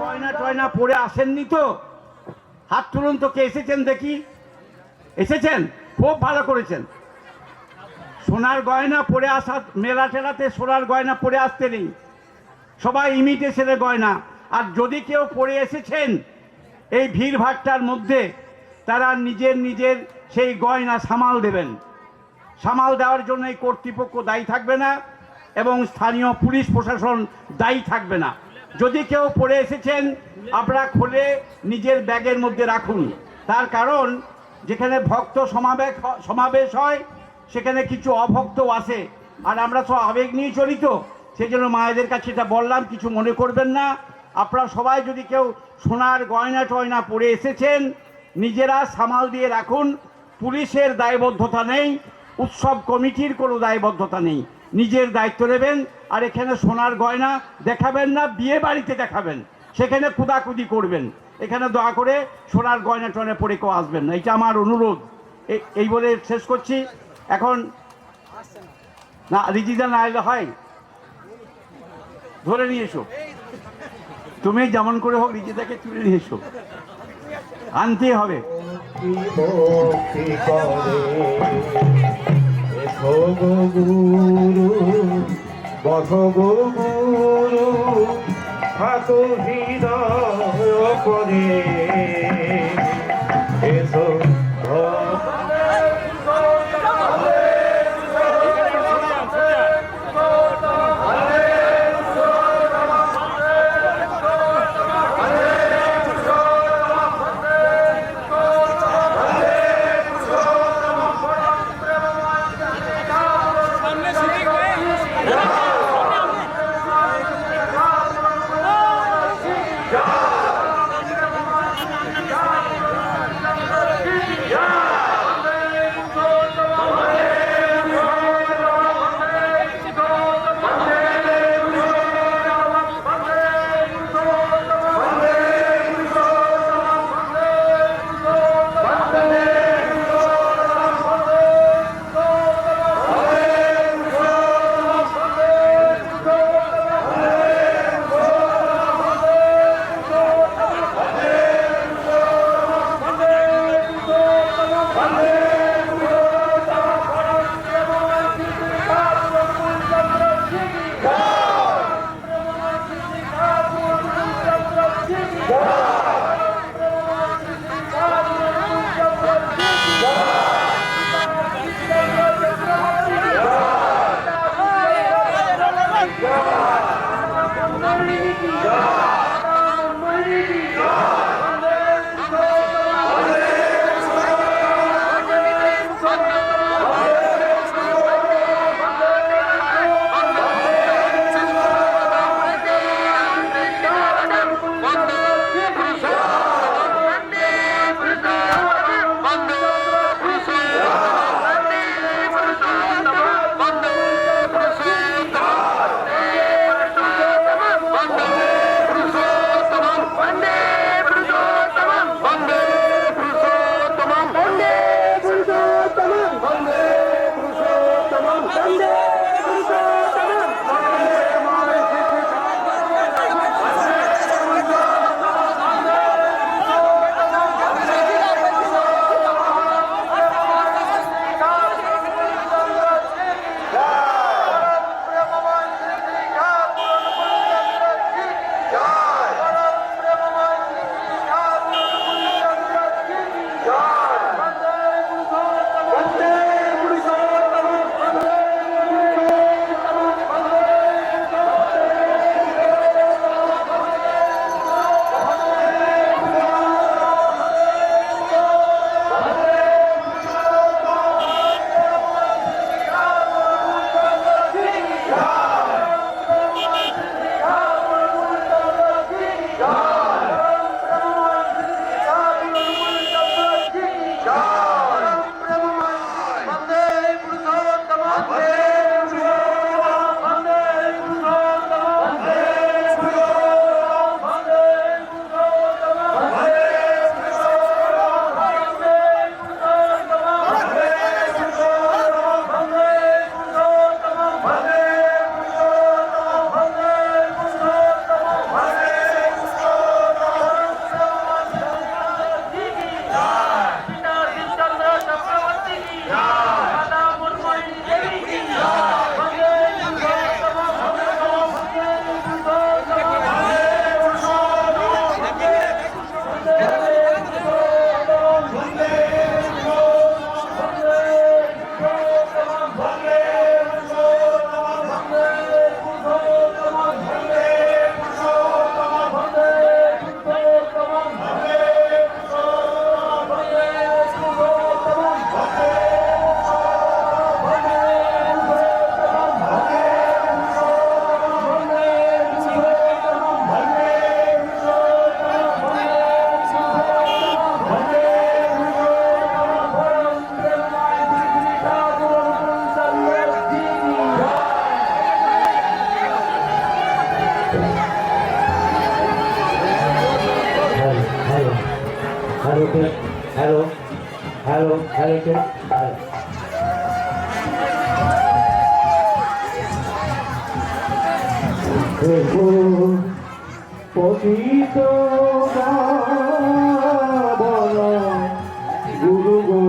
গয়না টয়না পরে আসেননি তো? হাত তুলুন তো, কে এসেছেন দেখি। এসেছেন, খুব ভালো করেছেন। সোনার গয়না পরে আসা, মেলা টেলাতে সোনার গয়না পরে আসতে নেই, সবাই ইমিটেশনের গয়না। আর যদি কেউ পরে এসেছেন এই ভিড়ভাট্টার মধ্যে, তারা নিজের নিজের সেই গয়না সামাল দেবেন। সামাল দেওয়ার জন্য এই কর্তৃপক্ষ দায়ী থাকবে না এবং স্থানীয় পুলিশ প্রশাসন দায়ী থাকবে না। যদি কেউ পরে এসেছেন আপনারা খুলে নিজের ব্যাগের মধ্যে রাখুন। তার কারণ যেখানে ভক্ত সমাবেশ হয় সেখানে কিছু অভক্ত আসে, আর আমরা সব আবেগ নিয়ে চলি, তো সেই জন্য মায়েদের কাছে এটা বললাম, কিছু মনে করবেন না। আপনারা সবাই যদি কেউ সোনার গয়না টয়না পরে এসেছেন নিজেরা সামাল দিয়ে রাখুন। পুলিশের দায়বদ্ধতা নেই, উৎসব কমিটির কোনো দায়বদ্ধতা নেই, নিজের দায়িত্ব নেবেন। আর এখানে সোনার গয়না দেখাবেন না, বিয়ে বাড়িতে দেখাবেন, সেখানে কুদাকুদি করবেন। এখানে দয়া করে সোনার গয়না টয়না পরে কেউ আসবেন না, এটা আমার অনুরোধ। এই বলে শেষ করছি। এখন না, রিজিদা না এলে হয়, ধরে নিয়ে এসো, তুমি যেমন করে হোক রিজিদাকে তুলে নিয়ে এসো, আনতে হবে। গুরু বধ গুরু হাত হৃদয় করে এসো পতিত বল গুরু গো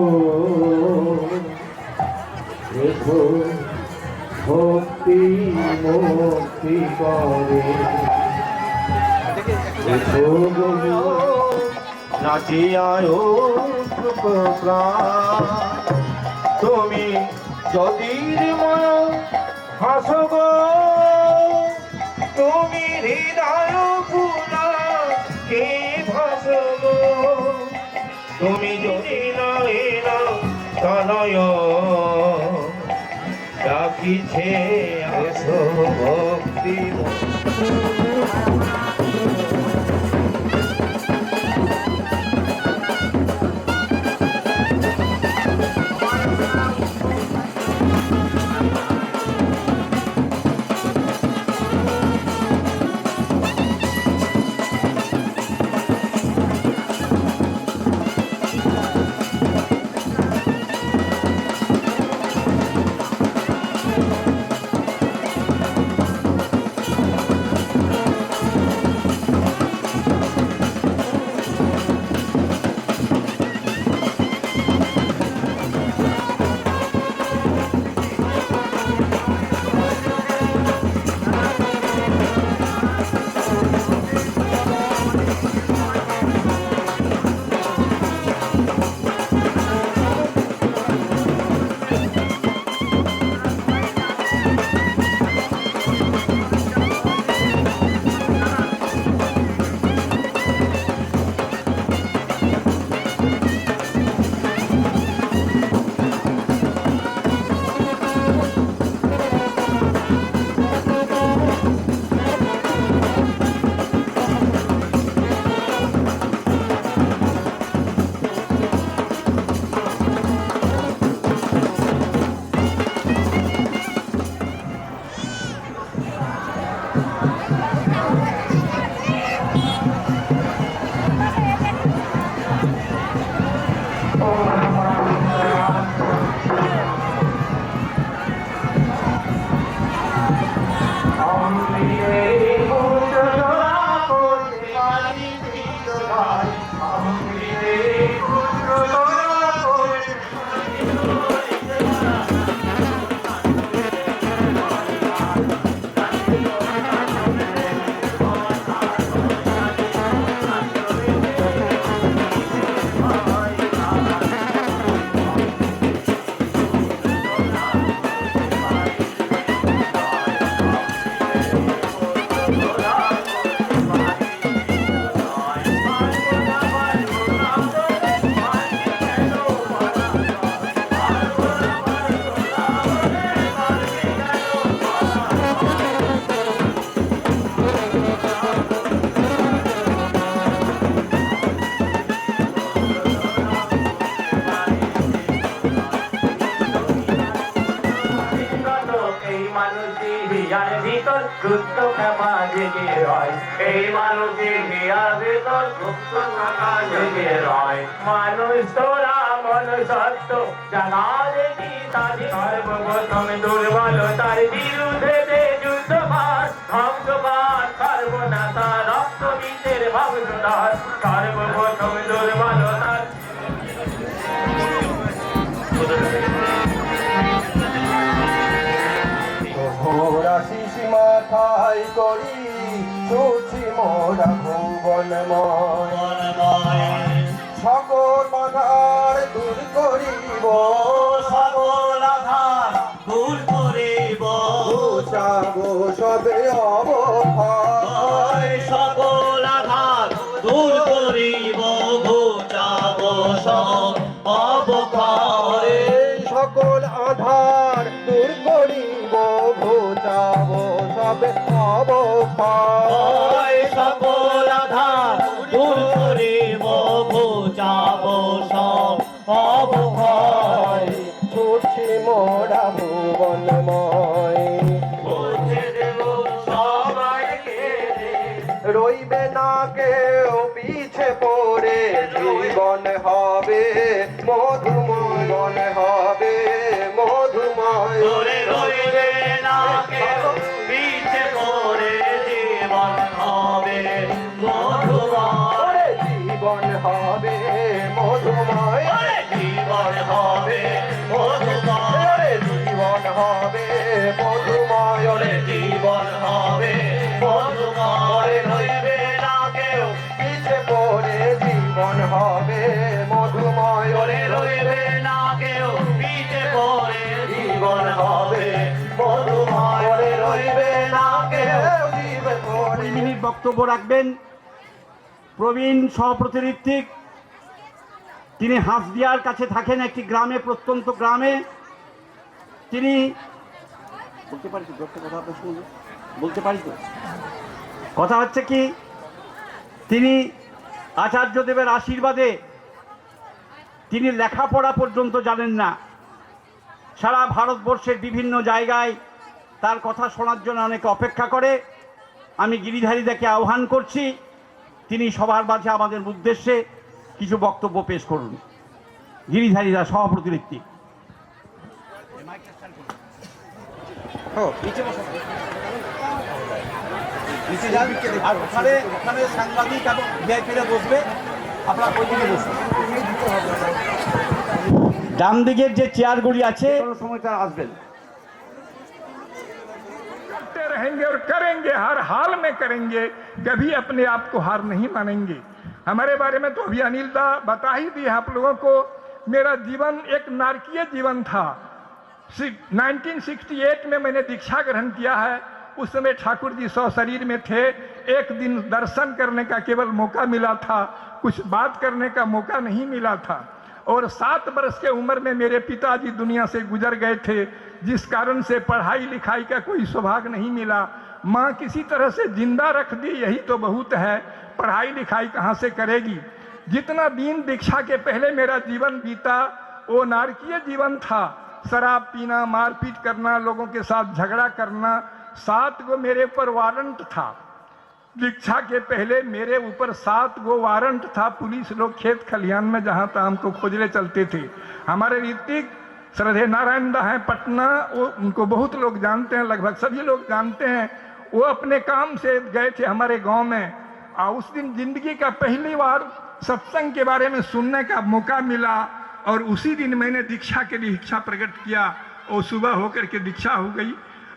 দেখো ভক্তি মুক্তি করে দেখো গো নাচিয়ায় তুমি জ্যোতির্ময় হাসো গো তুমি হৃদয় পুরা কে ভাসো গো তুমি যদি নয় তনয় ডাকিছে আসো ভক্তি গুপ্ত ক্ষমা জেগে রয় এই মানুষের হিয়ার ভেতর গুপ্ত ক্ষমা জেগে রয় মানুষ তোরা মন সত্য জানা দেখি তাদের সর্বপ্রথম দুর্বলতার বিরুদ্ধে যুদ্ধ পাঠ ধ্বংসপাত সর্বনাশা রক্ত বীজের ভবনদার সর্বপ্রথম দুর্বলতার মাথায় করি ছুটি মোরা ভুবনময় সকল বাধার দূর করিব সকল আধার দূর করিব যাবো সবে অবহার সকল আধার দূর করিব ঘুচাব সব অবক্ষয় সকল আধার দূর করিব ঘুচাব সবে অবহার সকল আধার দূর করিব ঘুচাব সব অবক্ষয় ছুটছি মোরা ভুবনময় রইবে না কেউ পিছে পড়ে জীবন হবে মধুময় আড়াই মিনিট বক্তব্য রাখবেন প্রবীণ সহপ্রতিনিধিক। তিনি হাঁসদিয়ার কাছে থাকেন, একটি গ্রামে, প্রত্যন্ত গ্রামে। তিনি বলতে পারি তো কথা, আপনার শুনবে বলতে পারি তো কথা হচ্ছে কি, তিনি আচার্যদেবের আশীর্বাদে তিনি লেখাপড়া পর্যন্ত জানেন না। সারা ভারতবর্ষের বিভিন্ন জায়গায় তার কথা শোনার জন্য অনেকে অপেক্ষা করে। আমি গিরিধারীদাকে আহ্বান করছি, তিনি সবার মাঝে আমাদের উদ্দেশ্যে কিছু বক্তব্য পেশ করুন। গিরিধারীদা সহপ্রতিনিধি। আর ওখানে সাংবাদিক এবং ভিআইপিরা বসবে, আপনারা ওই দিকে বসুন। ডান দিকের যে চেয়ারগুলি আছে কোনো সময় তারা আসবেন। रहेंगे और करेंगे, हर हाल में करेंगे, कभी अपने आप को हार नहीं मानेंगे। हमारे बारे में तो अभी अनिल दा बता ही दिया आप लोगों को। मेरा जीवन एक नारकीय जीवन था। 1968 में मैंने दीक्षा ग्रहण किया है। उस समय ठाकुर जी शरीर में थे। एक दिन दर्शन करने का केवल मौका मिला था, कुछ बात करने का मौका नहीं मिला था। और 7 वर्ष के उम्र में मेरे पिताजी दुनिया से गुजर गए थे, जिस कारण से पढ़ाई लिखाई का कोई सौभाग्य नहीं मिला। माँ किसी तरह से जिंदा रख दी, यही तो बहुत है। पढ़ाई लिखाई कहाँ से करेगी। जितना दिन दीक्षा के पहले मेरा जीवन बीता वो नारकीय जीवन था। शराब पीना, मारपीट करना, लोगों के साथ झगड़ा करना। 7 गो मेरे ऊपर वारंट था। दीक्षा के पहले मेरे ऊपर 7 गो वारंट था। पुलिस लोग खेत खलिहान में जहाँ तहाँ हमको खोजने चलते थे। हमारे ऋतिक श्रद्धे नारायण दा हैं पटना, वो उनको बहुत लोग जानते हैं, लगभग सभी लोग जानते हैं। वो अपने काम से गए थे हमारे गांव में, और उस दिन जिंदगी का पहली बार सत्संग के बारे में सुनने का मौका मिला। और उसी दिन मैंने दीक्षा के लिए इच्छा प्रकट किया और सुबह होकर के दीक्षा हो गई।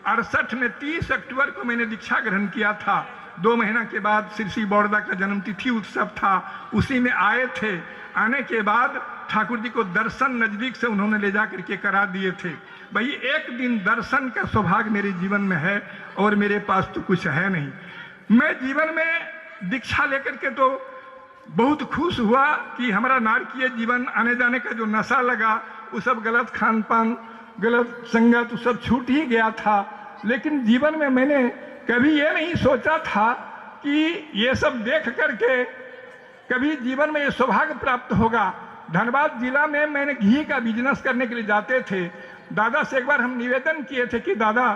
68 में 30 अक्टूबर को मैंने दीक्षा ग्रहण किया था। 2 महीना के बाद श्री बौरदा का जन्मतिथि उत्सव था, उसी में आए थे। आने के बाद ठाकुर जी को दर्शन नजदीक से उन्होंने ले जाकर के करा दिए थे। भाई एक दिन दर्शन का सौभाग्य मेरे जीवन में है और मेरे पास तो कुछ है नहीं। मैं जीवन में दीक्षा लेकर के तो बहुत खुश हुआ कि हमारा नारकीय जीवन, आने जाने का जो नशा लगा, वो सब गलत खान पान, गलत संगत, वो सब छूट ही गया था। लेकिन जीवन में मैंने कभी ये नहीं सोचा था कि ये सब देख करके कभी जीवन में ये सौभाग्य प्राप्त होगा। धनबाद जिला में मैंने घी का बिजनेस करने के लिए जाते थे। दादा से एक बार हम निवेदन किए थे कि दादा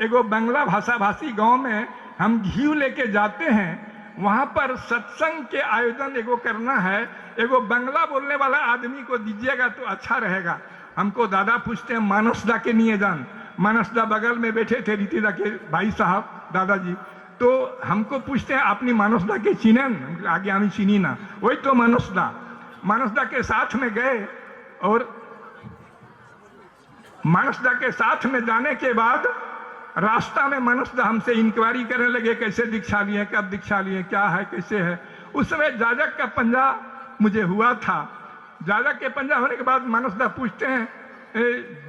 एगो बंगला भाषा भाषी गांव में हम घी लेके जाते हैं, वहां पर सत्संग के आयोजन एगो करना है, एगो बंगला बोलने वाला आदमी को दीजिएगा तो अच्छा रहेगा। हमको दादा पूछते हैं मानसदा के लिए जान। मानसदा बगल में बैठे थे, रीतिदा के भाई साहब दादाजी, तो हमको पूछते हैं अपनी मानसदा के चीनन, आगे आमी चीनी ना, वही तो मानसदा के साथ में गए। और मानसदा के साथ में जाने के बाद रास्ता में मानसदा हमसे इंक्वायरी करने लगे, कैसे दीक्षा लिए, कब दीक्षा लिए, क्या है, कैसे है। उस समय जाजक का पंजा मुझे हुआ था। जाजक के पंजा होने के बाद मानसदा पूछते हैं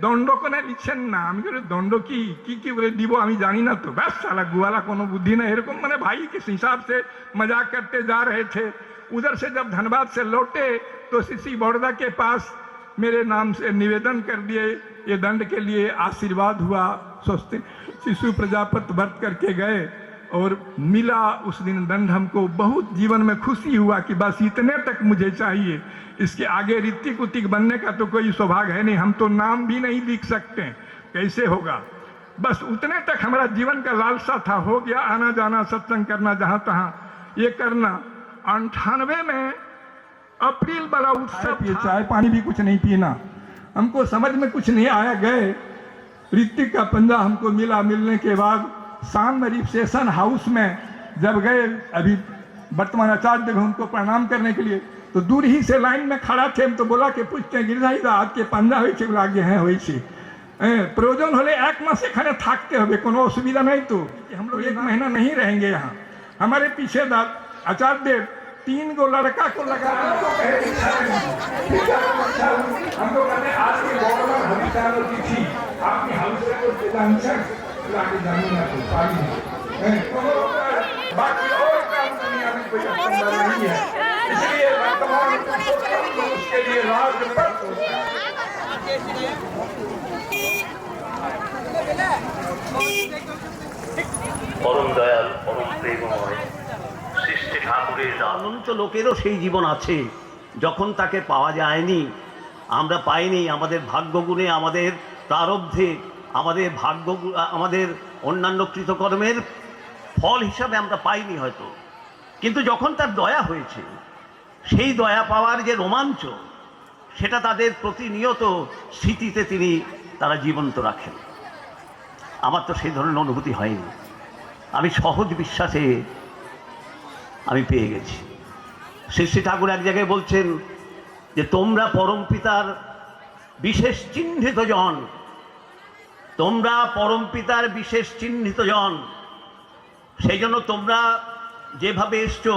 दंड को लिखছেন না। আমি বলি दंड की बोले দিব আমি জানি না। तो बस साला गुवाला कोनो बुद्धि नहीं, एरकम मैंने भाई किस हिसाब से मजाक करते जा रहे थे। उधर से जब धनबाद से लौटे तो श्री बौरदा के पास मेरे नाम से निवेदन कर दिए, ये दंड के लिए आशीर्वाद हुआ। सोचते शिशु प्रजापति व्रत करके गए और मिला उस दिन दंड। हमको बहुत जीवन में खुशी हुआ कि बस इतने तक मुझे चाहिए, इसके आगे ऋतिक उतिक बनने का तो कोई सौभाग्य है नहीं। हम तो नाम भी नहीं लिख सकते, कैसे होगा। बस उतने तक हमारा जीवन का लालसा था। हो गया आना जाना, सत्संग करना, जहाँ तहाँ ये करना। 98 में अप्रैल वाला उत्सव, ये चाय पानी भी कुछ नहीं पीना, हमको समझ में कुछ नहीं आया। गए, ऋतिक का पंजा हमको मिला। मिलने के बाद शाम में रिसेप्शन हाउस में जब गए, अभी वर्तमान आचार्य देव उनको प्रणाम करने के लिए, तो दूर ही से लाइन में खड़ा थे। हम तो बोला कि पूछते हैं गिरिधारी दा आपके पंजा हो आगे हैं हो प्रयोजन होले 1 मास एखाने थाकते हो, कोनो असुविधा नहीं। तो हम लोग 1 महीना नहीं रहेंगे यहाँ। हमारे पीछे आचार्य देव 3 गो लड़का को लगा हमको कहते आज के गवर्नर हरिचार तिथि आपकी हाउस से आगे जानी ना तो बाकी और काम दुनिया में कोई संभव नहीं है। इसलिए वर्तमान पुरुषोत्तम उसके लिए राजपथ होता है। পরম দয়াল পরম প্রেমময় সৃষ্টি ঠাকুরের অনন্ত লোকেরও সেই জীবন আছে, যখন তাকে পাওয়া যায়নি, আমরা পাইনি, আমাদের ভাগ্যগুণে, আমাদের প্রারব্ধে, আমাদের আমাদের অন্যান্য কৃতকর্মের ফল হিসাবে আমরা পাইনি হয়তো, কিন্তু যখন তার দয়া হয়েছে, সেই দয়া পাওয়ার যে রোমাঞ্চ, সেটা তাদের প্রতিনিয়ত স্মৃতিতে তারা জীবন্ত রাখেন। আমার তো সেই ধরনের অনুভূতি হয়নি, আমি সহজ বিশ্বাসে আমি পেয়ে গেছি। শ্রী শ্রী ঠাকুর এক জায়গায় বলছেন যে তোমরা পরম পিতার বিশেষ চিহ্নিত জন, তোমরা পরম পিতার বিশেষ চিহ্নিত জন, সেই জন্য তোমরা যেভাবে এসছো,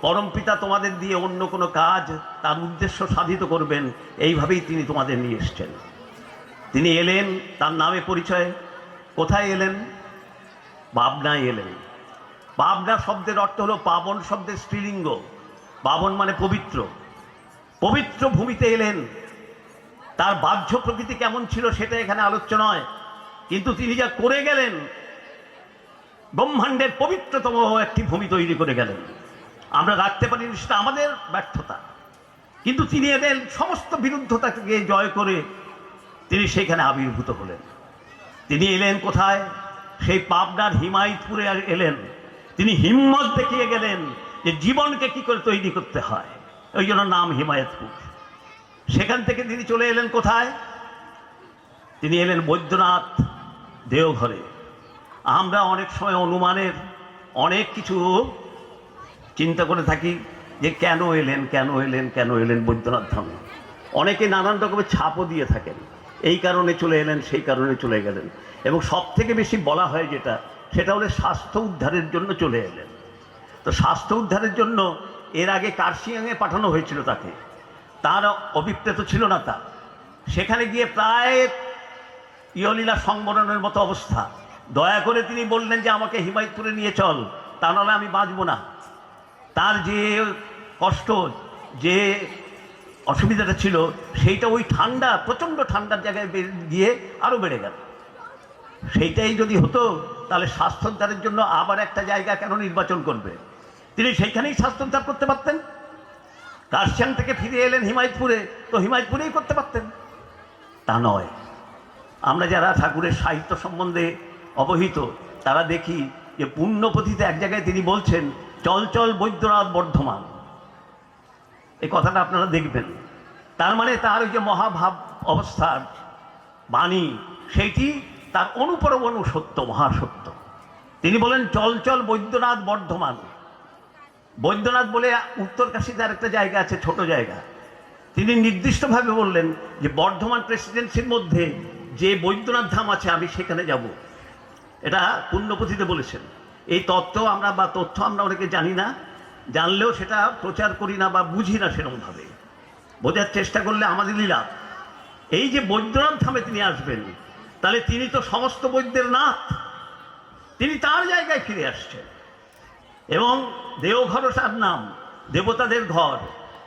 পরম পিতা তোমাদের দিয়ে অন্য কোনো কাজ, তার উদ্দেশ্য সাধিত করবেন, এইভাবেই তিনি তোমাদের নিয়ে এসছেন। তিনি এলেন, তার নামে পরিচয়। কোথায় এলেন? পাবনায় এলেন। পাবনা শব্দের অর্থ হলো পাবন শব্দের স্ত্রীলিঙ্গ। পাবন মানে পবিত্র। পবিত্র ভূমিতে এলেন। তার বাহ্য প্রকৃতি কেমন ছিল সেটা এখানে আলোচ্য নয়, কিন্তু তিনি যা করে গেলেন, ব্রহ্মাণ্ডের পবিত্রতম একটি ভূমি তৈরি করে গেলেন। আমরা রাখতে পারিনি, সেটা আমাদের ব্যর্থতা, কিন্তু তিনি এলেন, সমস্ত বিরুদ্ধতাকে জয় করে তিনি সেখানে আবির্ভূত হলেন। তিনি এলেন কোথায়? সেই পাবনার হিমায়তপুরে এলেন। তিনি হিম্মত দেখিয়ে গেলেন যে জীবনকে কি করে তৈরি করতে হয়, ওই জন্য নাম হিমায়তপুর। সেখান থেকে তিনি চলে এলেন কোথায়? তিনি এলেন বৈদ্যনাথ দেওঘরে। আমরা অনেক সময় অনুমানের অনেক কিছু চিন্তা করে থাকি যে কেন এলেন, কেন এলেন, কেন এলেন বৈদ্যনাথ ধামে। অনেকে নানান রকমের ছাপও দিয়ে থাকেন, এই কারণে চলে এলেন, সেই কারণে চলে গেলেন। এবং সব থেকে বেশি বলা হয় যেটা, সেটা হলো স্বাস্থ্য উদ্ধারের জন্য চলে এলেন। তো স্বাস্থ্য উদ্ধারের জন্য এর আগে কার্শিয়াংয়ে পাঠানো হয়েছিল তাকে, তার অভিপ্রেত ছিল না তা। সেখানে গিয়ে প্রায় ইয়লীলা সংবরণের মতো অবস্থা। দয়া করে তিনি বললেন যে আমাকে হিমায়তপুরে নিয়ে চল, তা নাহলে আমি বাঁচব না। তার যে কষ্ট, যে অসুবিধাটা ছিল, সেইটা ওই ঠান্ডা, প্রচণ্ড ঠান্ডার জায়গায় গিয়ে আরও বেড়ে গেল। সেইটাই যদি হতো, তাহলে স্বাস্থ্যোদ্ধারের জন্য আবার একটা জায়গা কেন নির্বাচন করবে? তিনি সেইখানেই স্বাস্থ্যোদ্ধার করতে পারতেন। কার্শিয়াং থেকে ফিরে এলেন হিমায়তপুরে, তো হিমায়তপুরেই করতে পারতেন। তা নয়। আমরা যারা ঠাকুরের সাহিত্য সম্বন্ধে অবহিত, তারা দেখি যে পুণ্যপথিতে এক জায়গায় তিনি বলছেন, চল চল বৈদ্যনাথ বর্ধমান। এই কথাটা আপনারা দেখবেন। তার মানে তার ওই যে মহাভাব অবস্থার বাণী, সেইটি তার অনুপরমাণু সত্য, মহাসত্য। তিনি বলেন চল চল বৈদ্যনাথ বর্ধমান। বৈদ্যনাথ বলে উত্তরকাশীতে আরেকটা জায়গা আছে, ছোট জায়গা। তিনি নির্দিষ্টভাবে বললেন যে বর্ধমান প্রেসিডেন্সির মধ্যে যে বৈদ্যনাথ ধাম আছে, আমি সেখানে যাব। এটা পুণ্যপথিতে বলেছেন। এই তথ্য আমরা অনেকে জানি না, জানলেও সেটা প্রচার করি না বা বুঝি না সেরকমভাবে। বোঝার চেষ্টা করলে আমাদের লীলা। এই যে বৈদ্যনাথ ধামে তিনি আসবেন, তাহলে তিনি তো সমস্ত বৈদ্যের নাথ, তিনি তার জায়গায় ফিরে আসছেন। এবং দেওঘর তার নাম, দেবতাদের ঘর।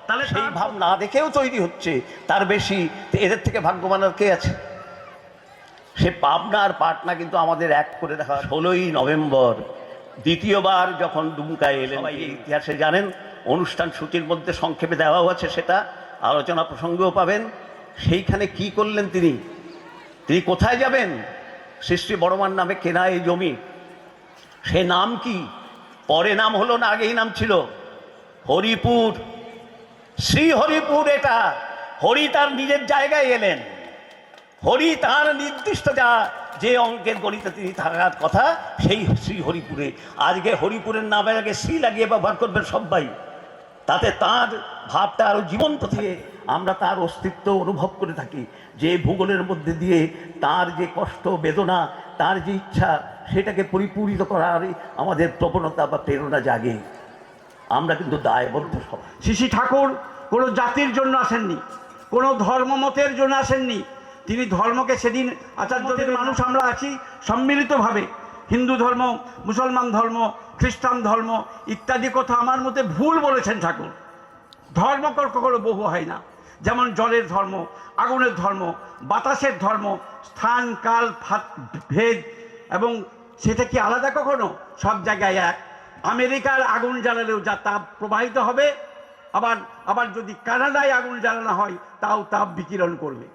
তাহলে সেই ভাব না দেখেও তৈরি হচ্ছে, তার বেশি এদের থেকে ভাগ্যবান আর কে আছে? সে পাবনা আর পাটনা কিন্তু আমাদের এক করে দেখা। 16ই নভেম্বর দ্বিতীয়বার যখন দুমকায় এলেন, এই ইতিহাসে জানেন, অনুষ্ঠান সূচির মধ্যে সংক্ষেপে দেওয়াও আছে, সেটা আলোচনা প্রসঙ্গেও পাবেন। সেইখানে কি করলেন তিনি? তিনি কোথায় যাবেন? শ্রী বড়মার নামে কেনা এই জমি, সে নাম কি? পরে নাম হলো না, আগেই নাম ছিল হরিপুর, শ্রী হরিপুর। এটা হরি তার নিজের জায়গায় এলেন। হরি তার নির্দিষ্ট যে অঙ্কের গণিতে তিনি থাকার কথা, সেই শ্রী হরিপুরে। আজকে হরিপুরের নামের আগে শ্রী লাগিয়ে ব্যবহার করবেন সবাই, তাতে তার ভাবটা আরও জীবন্ত থেকে আমরা তার অস্তিত্ব অনুভব করে থাকি। যে ভূগোলের মধ্যে দিয়ে তার যে কষ্ট, বেদনা, তার যে ইচ্ছা, সেটাকে পরিপূরিত করার আমাদের প্রবণতা বা প্রেরণা জাগে। আমরা কিন্তু দায়বদ্ধ সবাই। শ্রী ঠাকুর কোনো জাতির জন্য আসেননি, কোনো ধর্মমতের জন্য আসেননি। তিনি ধর্মকে, সেদিন আচার্যদের মানুষ আমরা আছি সম্মিলিতভাবে, হিন্দু ধর্ম, মুসলমান ধর্ম, খ্রিস্টান ধর্ম ইত্যাদি কথা আমার মতে ভুল বলেছেন ঠাকুর। ধর্ম কখনো বহু হয় না। যেমন জলের ধর্ম, আগুনের ধর্ম, বাতাসের ধর্ম, স্থান কাল ভেদ, এবং সেটা কি আলাদা কখনো? সব জায়গায় এক। আমেরিকার আগুন জ্বালালেও যা তাপ প্রবাহিত হবে, আবার আবার যদি কানাডায় আগুন জ্বালানো হয় তাও তাপ বিকিরণ করবে।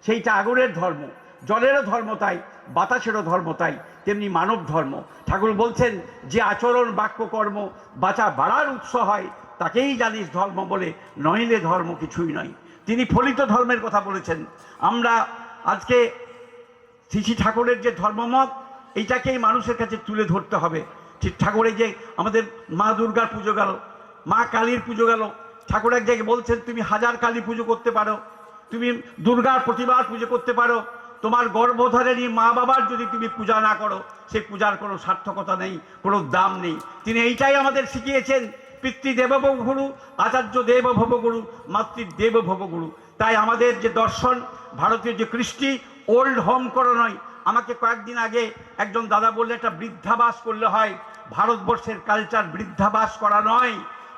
সেইটা আগুনের ধর্ম। জলেরও ধর্ম তাই, বাতাসেরও ধর্ম তাই, তেমনি মানব ধর্ম। ঠাকুর বলছেন যে আচরণ বাক্য কর্ম বাঁচা বাড়ার উৎস হয় তাকেই জানিস ধর্ম বলে, নইলে ধর্ম কিছুই নয়। তিনি ফলিত ধর্মের কথা বলেছেন। আমরা আজকে শ্রী ঠাকুরের যে ধর্মমত, এইটাকেই মানুষের কাছে তুলে ধরতে হবে। ঠিক ঠাকুরের যে আমাদের মা দুর্গার পুজো গেল, মা কালীর পুজো গেল, ঠাকুর এক জায়গায় বলছেন তুমি হাজার কালী পুজো করতে পারো, তুমি দুর্গার প্রতিবার পুজো করতে পারো, তোমার গর্ভধারিণী মা বাবার যদি তুমি পূজা না করো সেই পূজার কোনো সার্থকতা নেই, কোনো দাম নেই। তিনি এইটাই আমাদের শিখিয়েছেন, পিতৃদেব ভব গুরু, আচার্য দেব ভব গুরু, মাতৃদেব ভব গুরু। তাই আমাদের যে দর্শন, ভারতীয় যে কৃষ্টি, ওল্ড হোম করো নয়। আমাকে কয়েকদিন আগে একজন দাদা বললে একটা বৃদ্ধাবাস করলে হয়। ভারতবর্ষের কালচার বৃদ্ধাবাস করা নয়,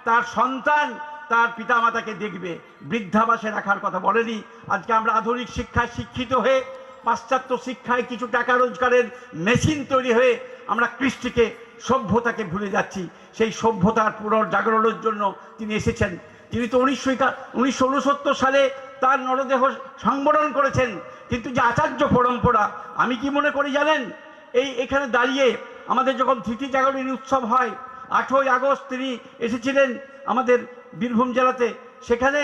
তার সন্তান তার পিতামাতাকে দেখবে, বৃদ্ধাবাসে রাখার কথা বলেনি। আজকে আমরা আধুনিক শিক্ষায় শিক্ষিত হয়ে, পাশ্চাত্য শিক্ষায় কিছু টাকা রোজগারের মেশিন তৈরি হয়ে আমরা কৃষ্টিকে, সভ্যতাকে ভুলে যাচ্ছি। সেই সভ্যতার পুনর্জাগরণের জন্য তিনি এসেছেন। তিনি তো 1969 সালে তার নরদেহ সংবরণ করেছেন। কিন্তু যে আচার্য পরম্পরা, আমি কি মনে করি জানেন, এখানে দাঁড়িয়ে আমাদের যখন ধৃতি জাগরণী উৎসব হয়, 8ই আগস্ট তিনি এসেছিলেন আমাদের বীরভূম জেলাতে। সেখানে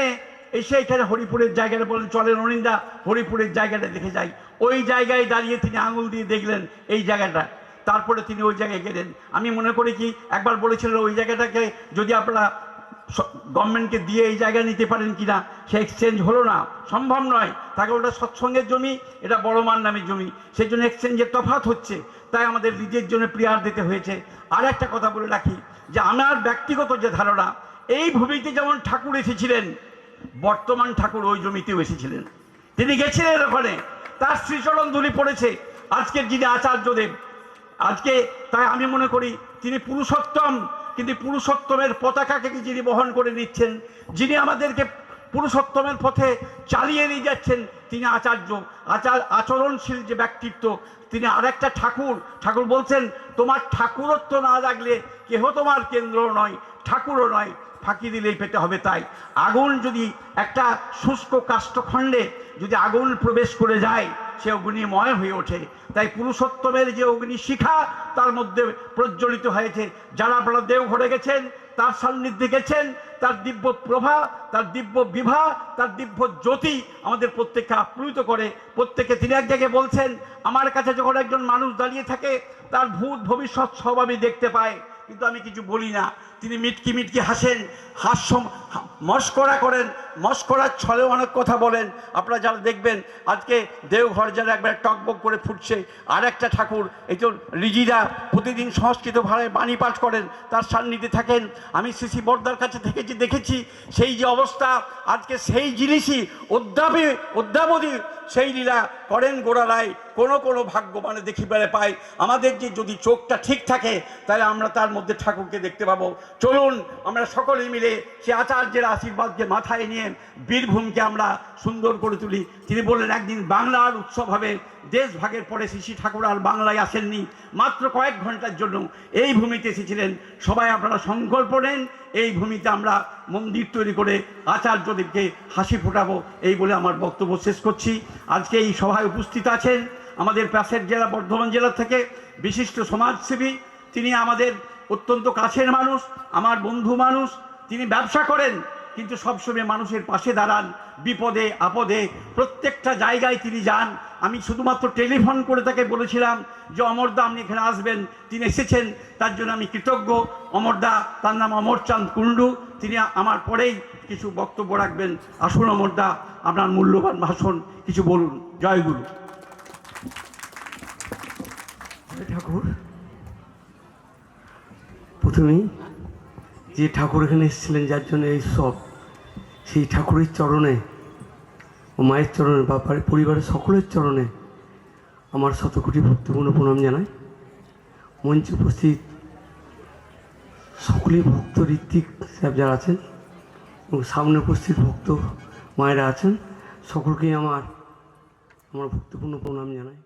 এসে এখানে হরিপুরের জায়গাটা বলেন, চলেন অনিন্দা হরিপুরের জায়গাটা দেখে যাই। ওই জায়গায় দাঁড়িয়ে তিনি আঙুল দিয়ে দেখলেন এই জায়গাটা, তারপরে তিনি ওই জায়গায় গেলেন। আমি মনে করি কি একবার বলেছিলেন ওই জায়গাটাকে যদি আপনারা গভর্নমেন্টকে দিয়ে এই জায়গা নিতে পারেন কিনা, সে এক্সচেঞ্জ হলো না, সম্ভব নয়। তাকে ওটা সৎসঙ্গের জমি, এটা বড়মান নামের জমি, সেই জন্য এক্সচেঞ্জের তফাৎ হচ্ছে, তাই আমাদের নিজের জন্য প্রিয়ার দিতে হয়েছে। আর একটা কথা বলে রাখি যে আমার ব্যক্তিগত যে ধারণা, এই ভূমিতে যেমন ঠাকুর এসেছিলেন, বর্তমান ঠাকুর ওই জমিতেও এসেছিলেন। তিনি গেছিলেন ওখানে, তার শ্রীচরণ ধুলি পড়েছে আজকের যিনি আচার্যদেব। আজকে তাই আমি মনে করি তিনি পুরুষোত্তম, কিন্তু পুরুষোত্তমের পতাকাকে যিনি বহন করে নিচ্ছেন, যিনি আমাদেরকে পুরুষোত্তমের পথে চালিয়ে নিয়ে যাচ্ছেন, তিনি আচার্য। আচরণশীল যে ব্যক্তিত্ব, তিনি আরেকটা ঠাকুর। ঠাকুর বলছেন তোমার ঠাকুরত্ব না লাগলে কেহ তোমার কেন্দ্র নয়, ঠাকুরও নয়, ফাঁকি দিলেই পেতে হবে। তাই আগুন যদি একটা শুষ্ক কাষ্ঠখণ্ডে যদি আগুন প্রবেশ করে যায়, সে অগ্নিময় হয়ে ওঠে। তাই পুরুষোত্তমের যে অগ্নিশিখা তার মধ্যে প্রজ্বলিত হয়েছে। যারা আপনারা দেওঘরে গেছেন, তার সান্নিধ্যে গেছেন, তার দিব্য প্রভা, তার দিব্য বিভা, তার দিব্য জ্যোতি আমাদের প্রত্যেককে আপ্লুত করে। প্রত্যেকে তিনি এক জায়গায় বলছেন, আমার কাছে যখন একজন মানুষ দাঁড়িয়ে থাকে তার ভূত ভবিষ্যৎ সব আমি দেখতে পাই, কিন্তু আমি কিছু বলি না। তিনি মিটকি মিটকি হাসেন, মস্করা করেন, মস্করার ছলেও অনেক কথা বলেন। আপনারা যারা দেখবেন আজকে দেওঘর যারা একবার টকবক করে ফুটছে, আর একটা ঠাকুর এই তো রিজিরা প্রতিদিন সংস্কৃত ভাষায় বাণী পাঠ করেন, তার সান্নিধ্যে থাকেন। আমি শ্রী বর্দার কাছে থেকেছি, দেখেছি সেই যে অবস্থা, আজকে সেই জিনিসই অদ্যাবধি সেই লীলা করেন গোড়ারায়। কোনো ভাগ্যবানে দেখিবারে পায়। আমাদের যে যদি চোখটা ঠিক থাকে তাহলে আমরা তার মধ্যে ঠাকুরকে দেখতে পাবো। চলুন আমরা সকলে মিলে সে আচার্যের আশীর্বাদকে মাথায় নিয়ে বীরভূমকে আমরা সুন্দর করে তুলি। তিনি বললেন একদিন বাংলার উৎসব হবে। দেশ ভাগের পরে শ্রী ঠাকুর আর বাংলায় আসেননি, মাত্র কয়েক ঘন্টার জন্য এই ভূমিতে এসেছিলেন। সবাই আপনারা সংকল্প নেন, এই ভূমিতে আমরা মন্দির তৈরি করে আচার্যদেবকে হাসি ফোটাবো, এই বলে আমার বক্তব্য শেষ করছি। আজকে এই সভায় উপস্থিত আছেন আমাদের পাশের জেলা বর্ধমান জেলা থেকে বিশিষ্ট সমাজসেবী, তিনি আমাদের অত্যন্ত কাছের মানুষ, আমার বন্ধু মানুষ। তিনি ব্যবসা করেন কিন্তু সবসময় মানুষের পাশে দাঁড়ান, বিপদে আপদে প্রত্যেকটা জায়গায় তিনি যান। আমি শুধুমাত্র টেলিফোন করে তাকে বলেছিলাম যে অমরদা আপনি এখানে আসবেন, তিনি এসেছেন, তার জন্য আমি কৃতজ্ঞ। অমরদা, তার নাম অমরচাঁদ কুণ্ডু, তিনি আমার পরেই কিছু বক্তব্য রাখবেন। আসুন অমরদা, আপনার মূল্যবান ভাষণ কিছু বলুন। জয় গুরু। ঠাকুর, প্রথমেই যে ঠাকুর এখানে এসেছিলেন, যার জন্য এই সব, সেই ঠাকুরের চরণে ও মায়ের চরণে বা পরিবারের সকলের চরণে আমার শতকোটি ভক্তিপূর্ণ প্রণাম জানাই। মঞ্চে উপস্থিত সকলেই ভক্ত ঋত্বিক সাহেব যারা আছেন এবং সামনে উপস্থিত ভক্ত মায়েরা আছেন সকলকেই আমার ভক্তিপূর্ণ প্রণাম জানাই।